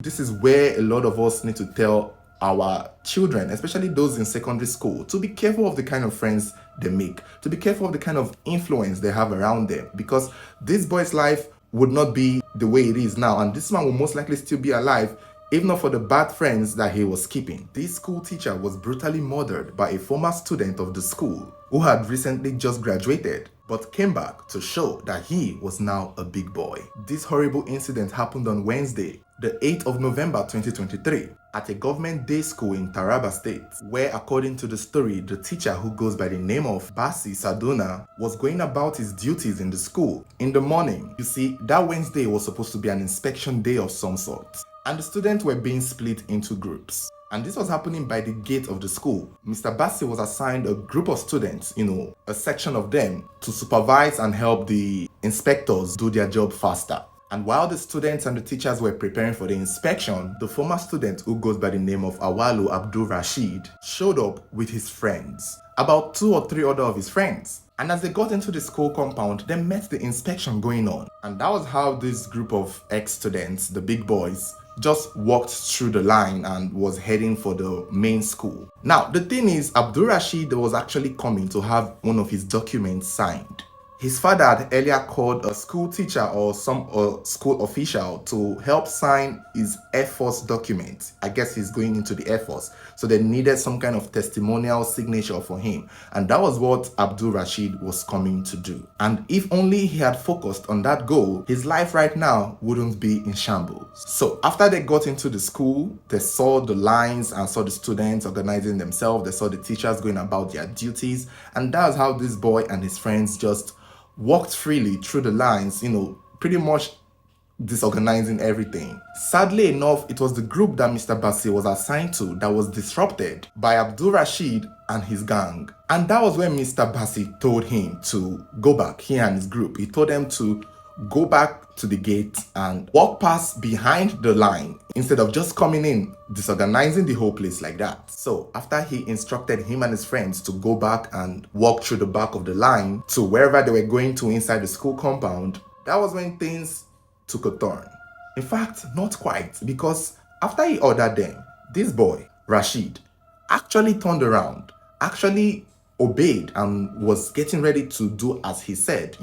This is where a lot of us need to tell our children, especially those in secondary school, to be careful of the kind of friends they make, to be careful of the kind of influence they have around them, because this boy's life would not be the way it is now, and this man will most likely still be alive if not for the bad friends that he was keeping. This school teacher was brutally murdered by a former student of the school who had recently just graduated but came back to show that he was now a big boy. This horrible incident happened on Wednesday, the 8th of November 2023, at a government day school in Taraba State, where, according to the story, the teacher, who goes by the name of Basi Saduna, was going about his duties in the school. In the morning, you see, that Wednesday was supposed to be an inspection day of some sort, and the students were being split into groups. And this was happening by the gate of the school. Mr. Bassi was assigned a group of students, a section of them, to supervise and help the inspectors do their job faster. And while the students and the teachers were preparing for the inspection, the former student, who goes by the name of Awalu Abdul Rashid, showed up with his friends, about 2 or 3 other of his friends. And as they got into the school compound, they met the inspection going on. And that was how this group of ex-students, the big boys, just walked through the line and was heading for the main school. Now, the thing is, Abdul Rashid was actually coming to have one of his documents signed. His father had earlier called a school teacher or some school official to help sign his Air Force document. I guess he's going into the Air Force. So they needed some kind of testimonial signature for him. And that was what Abdul Rashid was coming to do. And if only he had focused on that goal, his life right now wouldn't be in shambles. So after they got into the school, they saw the lines and saw the students organizing themselves. They saw the teachers going about their duties. And that's how this boy and his friends just walked freely through the lines, pretty much disorganizing everything. Sadly enough, it was the group that Mr. Bassi was assigned to that was disrupted by Abdul Rashid and his gang. And that was when Mr. Bassi told him to go back, he and his group. He told them to go back to the gate and walk past behind the line instead of just coming in, disorganizing the whole place like that. So after he instructed him and his friends to go back and walk through the back of the line to wherever they were going to inside the school compound, that was when things took a turn. In fact, not quite, because after he ordered them, this boy, Rashid, actually turned around, actually obeyed and was getting ready to do as he said,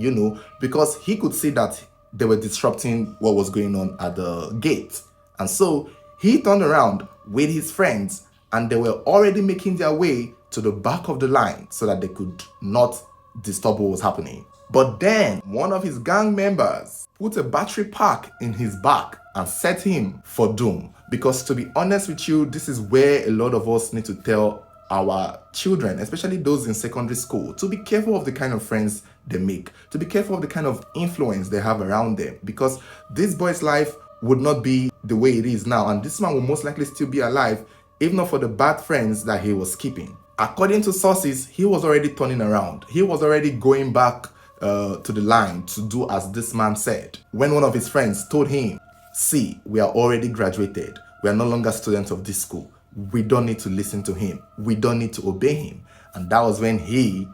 because he could see that they were disrupting what was going on at the gate. And so he turned around with his friends and they were already making their way to the back of the line so that they could not disturb what was happening. But then one of his gang members put a battery pack in his back and set him for doom. Because to be honest with you, this is where a lot of us need to tell our children, especially those in secondary school, to be careful of the kind of friends they make, to be careful of the kind of influence they have around them, because this boy's life would not be the way it is now, and this man will most likely still be alive if not for the bad friends that he was keeping. According to sources, he was already turning around. He was already going back to the line to do as this man said, when one of his friends told him, "See, we are already graduated. We are no longer students of this school. We don't need to listen to him. We don't need to obey him." And that was when he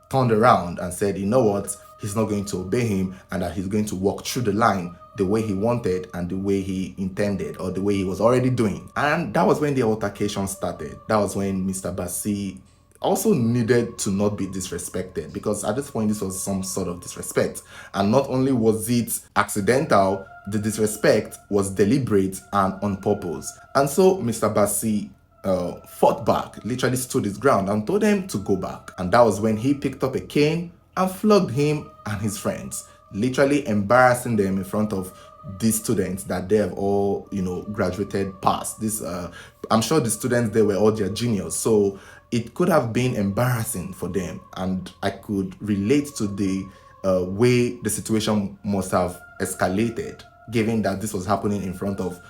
turned around and said, you know what, he's not going to obey him, and that he's going to walk through the line the way he wanted and the way he intended, or the way he was already doing. And that was when the altercation started. That was when Mr. Bassi also needed to not be disrespected, because at this point this was some sort of disrespect. And not only was it accidental, the disrespect was deliberate and on purpose. And so Mr. Bassi fought back, literally stood his ground and told them to go back. And that was when he picked up a cane and flogged him and his friends, literally embarrassing them in front of these students that they have all, graduated past. I'm sure the students, they were all their juniors. So it could have been embarrassing for them. And I could relate to the way the situation must have escalated, given that this was happening in front of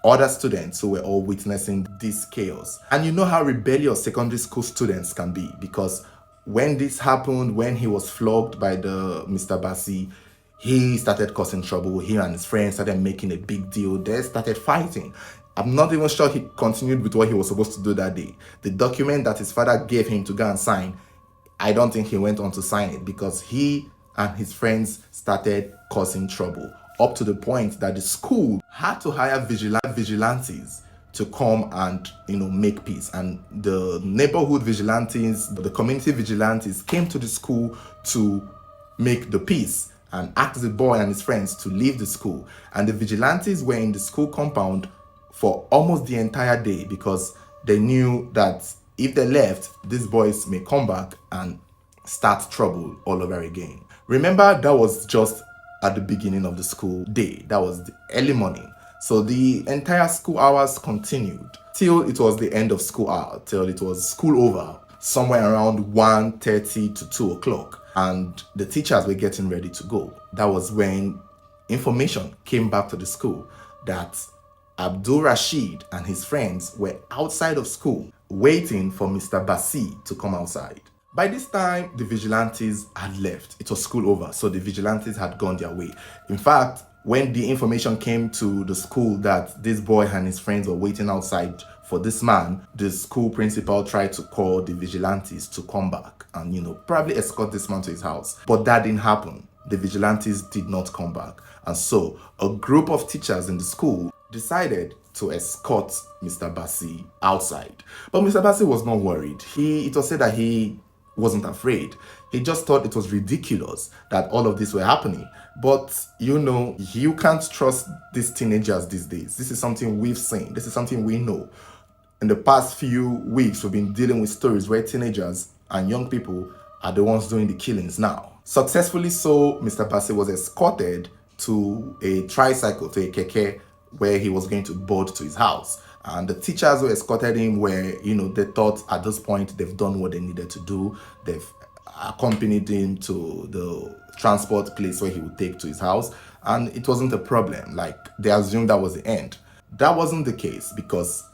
other students who were all witnessing this chaos. And you know how rebellious secondary school students can be, because when this happened, when he was flogged by the Mr. Bassi, he started causing trouble. He and his friends started making a big deal. They started fighting. I'm not even sure he continued with what he was supposed to do that day. The document that his father gave him to go and sign, I don't think he went on to sign it, because he and his friends started causing trouble. up to the point that the school had to hire vigilantes to come and make peace. And the neighborhood vigilantes, the community vigilantes came to the school to make the peace and asked the boy and his friends to leave the school. And the vigilantes were in the school compound for almost the entire day because they knew that if they left, these boys may come back and start trouble all over again. Remember, that was just at the beginning of the school day. That was the early morning. So the entire school hours continued till it was the end of school hour, till it was school over, somewhere around 1:30 to 2 o'clock. And the teachers were getting ready to go. That was when information came back to the school that Abdul Rashid and his friends were outside of school waiting for Mr. Bassi to come outside. By this time, the vigilantes had left. It was school over, so the vigilantes had gone their way. In fact, when the information came to the school that this boy and his friends were waiting outside for this man, the school principal tried to call the vigilantes to come back and, probably escort this man to his house. But that didn't happen. The vigilantes did not come back. And so a group of teachers in the school decided to escort Mr. Bassi outside. But Mr. Bassi was not worried. It was said that he wasn't afraid. He just thought it was ridiculous that all of this were happening. But you can't trust these teenagers these days. This is something we've seen. This is something we know. In the past few weeks, we've been dealing with stories where teenagers and young people are the ones doing the killings now. Successfully so, Mr. Bassi was escorted to a tricycle, to a keke, where he was going to board to his house. And the teachers who escorted him were, they thought at this point they've done what they needed to do. They've accompanied him to the transport place where he would take to his house. And it wasn't a problem. Like, they assumed that was the end. That wasn't the case because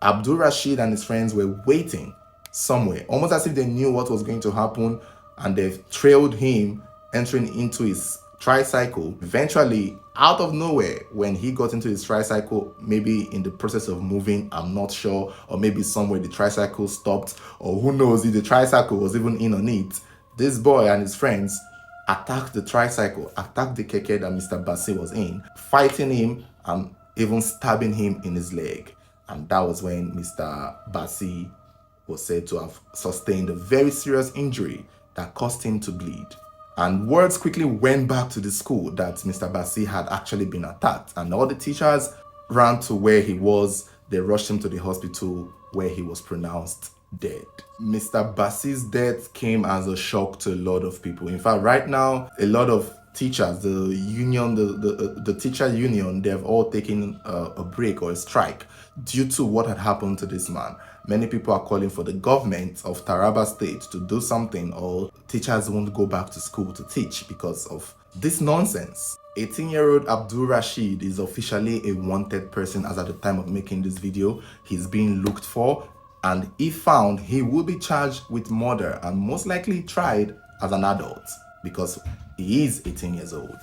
Abdul Rashid and his friends were waiting somewhere, almost as if they knew what was going to happen, and they've trailed him entering into his tricycle. Eventually, out of nowhere, when he got into his tricycle, maybe in the process of moving, I'm not sure, or maybe somewhere the tricycle stopped, or who knows if the tricycle was even in on it, this boy and his friends attacked the tricycle, attacked the keke that Mr. Bassi was in, fighting him and even stabbing him in his leg. And that was when Mr. Bassi was said to have sustained a very serious injury that caused him to bleed. And words quickly went back to the school that Mr. Bassi had actually been attacked. And all the teachers ran to where he was. They rushed him to the hospital where he was pronounced dead. Mr. Bassi's death came as a shock to a lot of people. In fact, right now, a lot of teachers, the union, the teacher union, they've all taken a break or a strike due to what had happened to this man. Many people are calling for the government of Taraba State to do something, or teachers won't go back to school to teach because of this nonsense. 18-year-old Abdul Rashid is officially a wanted person as at the time of making this video. He's being looked for, and if found, he will be charged with murder and most likely tried as an adult because he is 18 years old.